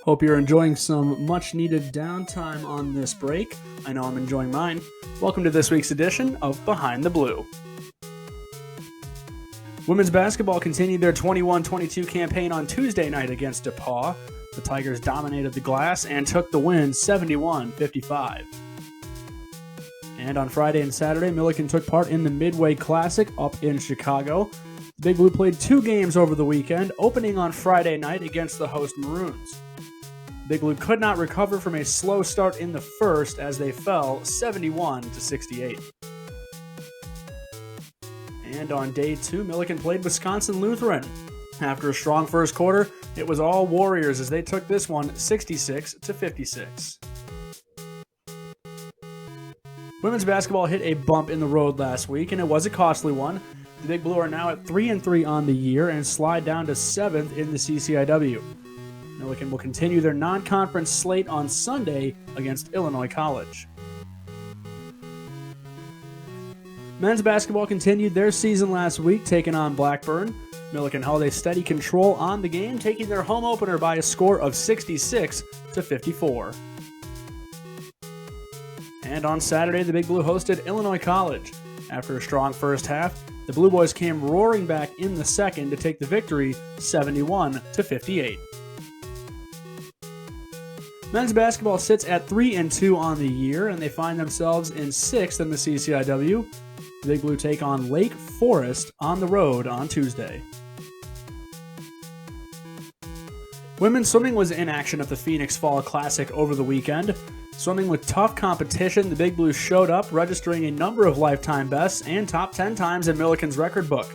Hope you're enjoying some much-needed downtime on this break. I know I'm enjoying mine. Welcome to this week's edition of Behind the Blue. Women's basketball continued their 21-22 campaign on Tuesday night against DePauw. The Tigers dominated the glass and took the win 71-55. And on Friday and Saturday, Milliken took part in the Midway Classic up in Chicago. The Big Blue played 2 games over the weekend, opening on Friday night against the host Maroons. The Big Blue could not recover from a slow start in the first as they fell 71-68. And on day 2, Milliken played Wisconsin Lutheran. After a strong first quarter, it was all Warriors as they took this one 66-56. Women's basketball hit a bump in the road last week, and it was a costly one. The Big Blue are now at 3-3 on the year and slide down to 7th in the CCIW. Milliken will continue their non-conference slate on Sunday against Illinois College. Men's basketball continued their season last week, taking on Blackburn. Milliken held a steady control on the game, taking their home opener by a score of 66-54. And on Saturday, the Big Blue hosted Illinois College. After a strong first half, the Blue Boys came roaring back in the second to take the victory 71-58. Men's basketball sits at 3-2 on the year, and they find themselves in 6th in the CCIW. The Big Blue take on Lake Forest on the road on Tuesday. Women's swimming was in action at the Phoenix Fall Classic over the weekend. Swimming with tough competition, the Big Blue showed up, registering a number of lifetime bests and top 10 times in Milliken's record book.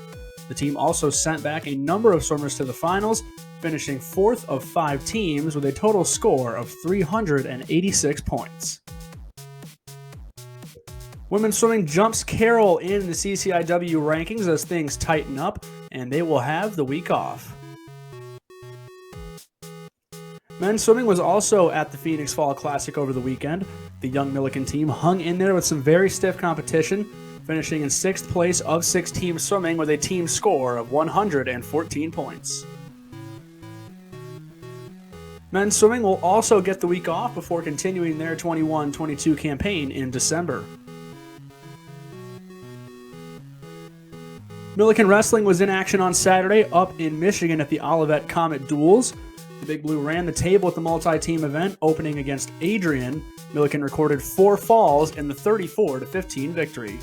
The team also sent back a number of swimmers to the finals, finishing 4th of 5 teams with a total score of 386 points. Women's swimming jumps Carroll in the CCIW rankings as things tighten up, and they will have the week off. Men's swimming was also at the Phoenix Fall Classic over the weekend. The young Milliken team hung in there with some very stiff competition, finishing in 6th place of 6 teams swimming with a team score of 114 points. Men's swimming will also get the week off before continuing their 21-22 campaign in December. Milliken Wrestling was in action on Saturday up in Michigan at the Olivet Comet Duels. The Big Blue ran the table at the multi-team event, opening against Adrian. Milliken recorded 4 falls in the 34-15 victory.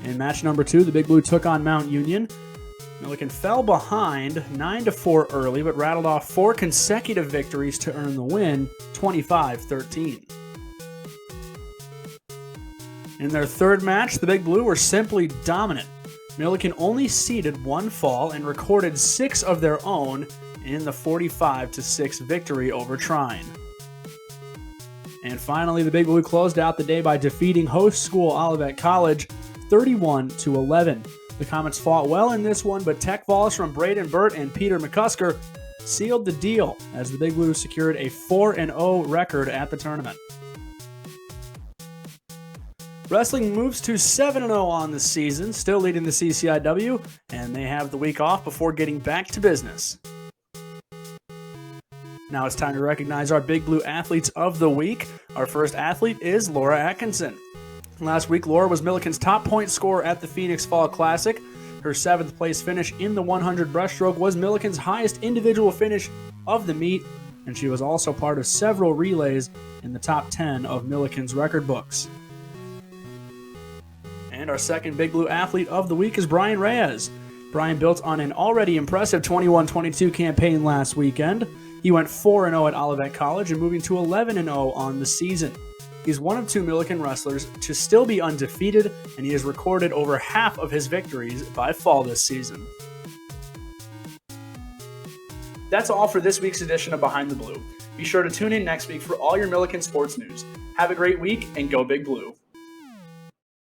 In match number 2, the Big Blue took on Mount Union. Milliken fell behind 9-4 early, but rattled off 4 consecutive victories to earn the win, 25-13. In their third match, the Big Blue were simply dominant. Milliken only ceded 1 fall and recorded 6 of their own in the 45-6 victory over Trine. And finally, the Big Blue closed out the day by defeating host school Olivet College 31-11. The Comets fought well in this one, but tech falls from Braden Burt and Peter McCusker sealed the deal as the Big Blue secured a 4-0 record at the tournament. Wrestling moves to 7-0 on the season, still leading the CCIW, and they have the week off before getting back to business. Now it's time to recognize our Big Blue athletes of the week. Our first athlete is Laura Atkinson. Last week, Laura was Milliken's top point scorer at the Phoenix Fall Classic. Her 7th place finish in the 100 breaststroke was Milliken's highest individual finish of the meet, and she was also part of several relays in the top 10 of Milliken's record books. And our second Big Blue athlete of the week is Brian Reyes. Brian built on an already impressive 21-22 campaign last weekend. He went 4-0 at Olivet College and moving to 11-0 on the season. He's one of 2 Milliken wrestlers to still be undefeated, and he has recorded over half of his victories by fall this season. That's all for this week's edition of Behind the Blue. Be sure to tune in next week for all your Milliken sports news. Have a great week and go Big Blue.